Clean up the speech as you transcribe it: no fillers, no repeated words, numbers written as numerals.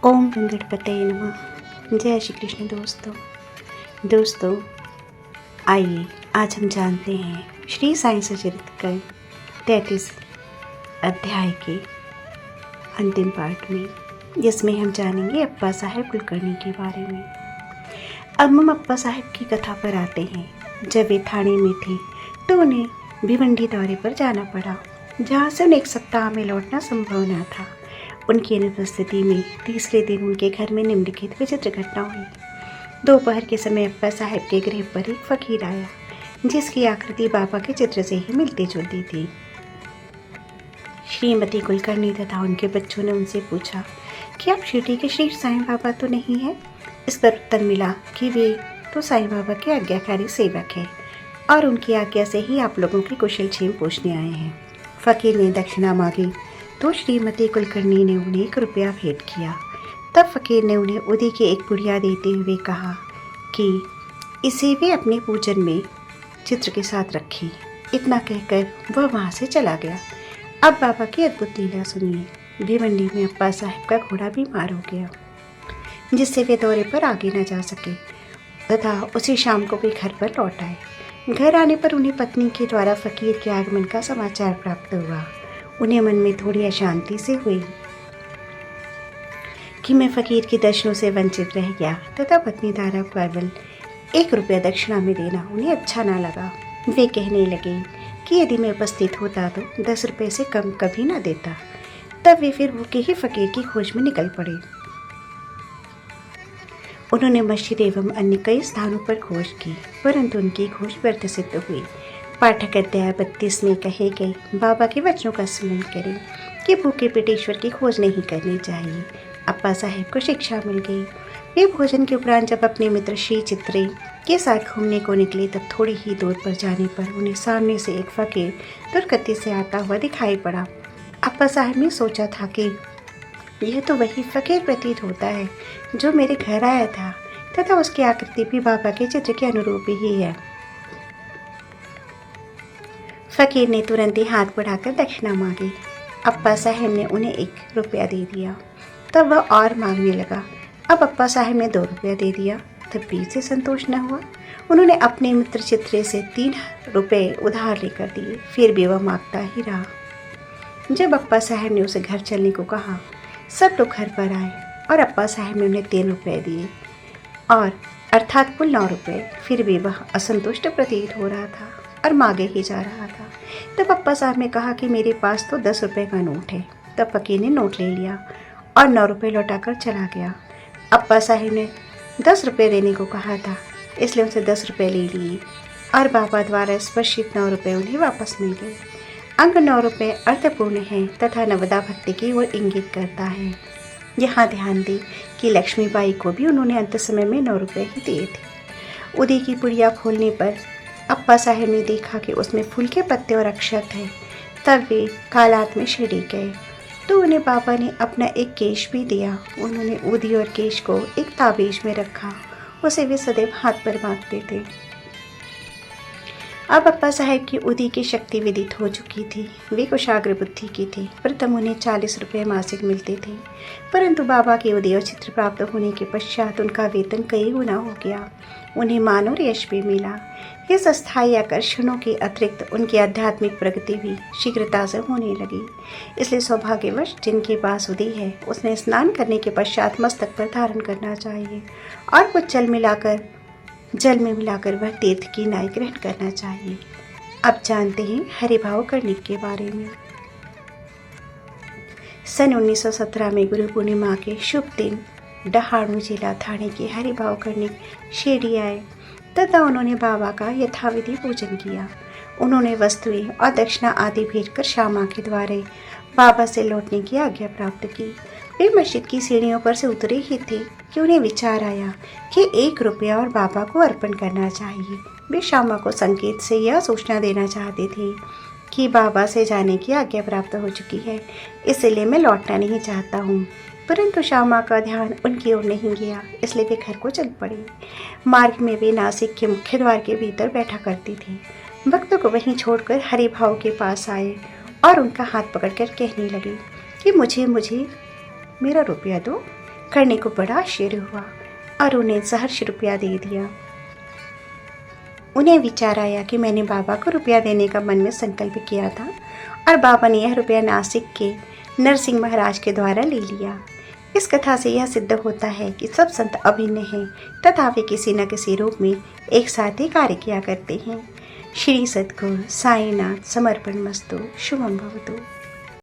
ओम गणपतये नमः। जय श्री कृष्ण दोस्तों आइए आज हम जानते हैं श्री साईं सचरित्र के 33 अध्याय के अंतिम पार्ट में, जिसमें हम जानेंगे अप्पा साहेब कुलकर्णी के बारे में। अब हम अप्पा साहेब की कथा पर आते हैं। जब वे थाने में थे तो उन्हें भिवंडी दौरे पर जाना पड़ा, जहाँ से उन्हें 1 सप्ताह में लौटना संभव न था। उनकी अनुपस्थिति में तीसरे दिन उनके घर में निम्नलिखित विचित्र घटना हुई। दोपहर के समय अप्पा साहेब के गृह पर एक फकीर आया, जिसकी आकृति बाबा के चित्र से ही मिलती जुलती थी। श्रीमती कुलकर्णी तथा उनके बच्चों ने उनसे पूछा कि आप शिरडी के श्री साईं बाबा तो नहीं हैं? इस पर उत्तर मिला कि वे तो साईं बाबा के आज्ञाकारी सेवक हैं और उनकी आज्ञा से ही आप लोगों की कुशल क्षेम पूछने आए हैं। फकीर ने दक्षिणा मांगी तो श्रीमती कुलकर्णी ने उन्हें 1 रुपया भेंट किया। तब फकीर ने उन्हें उदी की एक पुड़िया देते हुए कहा कि इसे वे अपने पूजन में चित्र के साथ रखें। इतना कहकर वह वहाँ से चला गया। अब बाबा की अद्भुत लीला सुनिए। भिवंडी में अप्पा साहेब का घोड़ा बीमार हो गया, जिससे वे दौरे पर आगे न जा सके तथा उसी शाम को वे घर पर लौट आए। घर आने पर उन्हें पत्नी के द्वारा फकीर के आगमन का समाचार प्राप्त हुआ। उन्हें मन में थोड़ी अशांति से हुई कि मैं फकीर के दर्शनों से वंचित रह गया तथा पत्नी द्वारा केवल 1 रुपया दक्षिणा में देना उन्हें अच्छा ना लगा। वे कहने लगे कि यदि मैं उपस्थित होता तो 10 रुपये से कम कभी ना देता। तब वे फिर भूखे ही फकीर की खोज में निकल पड़े। उन्होंने मस्जिद एवं अन्य कई स्थानों पर खोज की, परंतु उनकी खोज व्यर्थ सिद्ध हुई। पाठक अध्याय 32 में कहे गए बाबा के वचनों का स्मरण करें कि भूखे पेट ईश्वर की खोज नहीं करनी चाहिए। अप्पा साहेब को शिक्षा मिल गई। वे भोजन के उपरांत जब अपने मित्र श्री चित्रे के साथ घूमने को निकले, तब थोड़ी ही दूर पर जाने पर उन्हें सामने से एक फकीर दुर्गति से आता हुआ दिखाई पड़ा। अप्पा साहेब ने सोचा था कि यह तो वही फकीर प्रतीत होता है जो मेरे घर आया था तथा उसकी आकृति भी बाबा के चित्र के अनुरूप ही है। फकीर ने तुरंत ही हाथ बढ़ाकर दक्षिणा मांगी। अप्पा साहेब ने उन्हें 1 रुपया दे दिया। तब वह और मांगने लगा। अब अप्पा साहेब ने 2 रुपया दे दिया। तब भी से संतोष न हुआ। उन्होंने अपने मित्र चित्रे से 3 रुपये उधार लेकर दिए। फिर भी वह मांगता ही रहा। जब अप्पा साहेब ने उसे घर चलने को कहा, सब लोग घर पर आए और अप्पा साहेब ने उन्हें 3 रुपये दिए और अर्थात कुल 9 रुपये। फिर भी वह असंतुष्ट प्रतीत हो रहा था और मांगे ही जा रहा था। तब अप्पा साहब ने कहा कि मेरे पास तो 10 रुपये का नोट है। तब फकीर ने नोट ले लिया और 9 रुपये लौटाकर चला गया। अप्पा साहब ने 10 रुपये देने को कहा था, इसलिए उनसे 10 रुपये ले लिए और बाबा द्वारा स्पर्शित 9 रुपये उन्हें वापस मिल गए। अंक 9 रुपये अर्थपूर्ण है तथा नवदा भक्ति की ओर इंगित करता है। यहाँ ध्यान दें कि लक्ष्मीबाई को भी उन्होंने अंत समय में 9 रुपये ही दिए थे। उदी की पुड़िया खोलने पर अप्पा साहेब ने देखा कि उसमें फूल के पत्ते और अक्षत है। तब वे कालात में शिरडी गए तो उन्हें बाबा ने अपना एक केश भी दिया। उन्होंने उदी और केश को एक ताबीज में रखा। उसे वे सदैव हाथ पर बांधते थे। अब अप्पा साहेब की उदी की शक्ति विदित हो चुकी थी। वे कुशाग्र बुद्धि की थी। प्रथम उन्हें 40 रुपये मासिक मिलते थे, परंतु बाबा के उदय और चित्र प्राप्त होने के पश्चात उनका वेतन कई गुना हो गया। उन्हें मान और यश भी मिला। इस अस्थायी आकर्षणों के अतिरिक्त उनकी आध्यात्मिक प्रगति भी शीघ्रता से होने लगी। इसलिए सौभाग्यवश जिनके पास उदी है, उसने स्नान करने के पश्चात मस्तक पर धारण करना चाहिए और कुछ जल में मिलाकर वह तीर्थ की नाई ग्रहण करना चाहिए। अब जानते हैं हरिभाव कर्णिक के बारे में। सन 1917 में गुरु पूर्णिमा के शुभ दिन डहाणू जिला थाने के हरिभाव कर्णिक शिरडी आए तथा उन्होंने बाबा का यथाविधि पूजन किया। उन्होंने वस्तुएं और दक्षिणा आदि भेजकर श्यामा के द्वारे बाबा से लौटने की आज्ञा प्राप्त की। वे मस्जिद की सीढ़ियों पर से उतरे ही थे कि उन्हें विचार आया कि 1 रुपया और बाबा को अर्पण करना चाहिए। वे श्यामा को संकेत से यह सूचना देना चाहते थे कि बाबा से जाने की आज्ञा प्राप्त हो चुकी है, इसलिए मैं लौटना नहीं चाहता हूँ। परंतु श्यामा का ध्यान उनकी ओर नहीं गया, इसलिए वे घर को चल पड़ी। मार्ग में वे नासिक के मुख्य द्वार के भीतर बैठा करती थी। भक्तों को वहीं छोड़कर हरिभाव के पास आए और उनका हाथ पकड़कर कहने लगे कि मुझे मेरा रुपया दो। करने को बड़ा आश्चर्य हुआ और उन्हें सहर्ष रुपया दे दिया। उन्हें विचार आया कि मैंने बाबा को रुपया देने का मन में संकल्प किया था और बाबा ने यह रुपया नासिक के नरसिंह महाराज के द्वारा ले लिया। इस कथा से यह सिद्ध होता है कि सब संत अभिन्न हैं तथा वे किसी न किसी रूप में एक साथ ही कार्य किया करते हैं। श्री सद्गुरु साईनाथ समर्पण मस्तु। शुभम भवतु।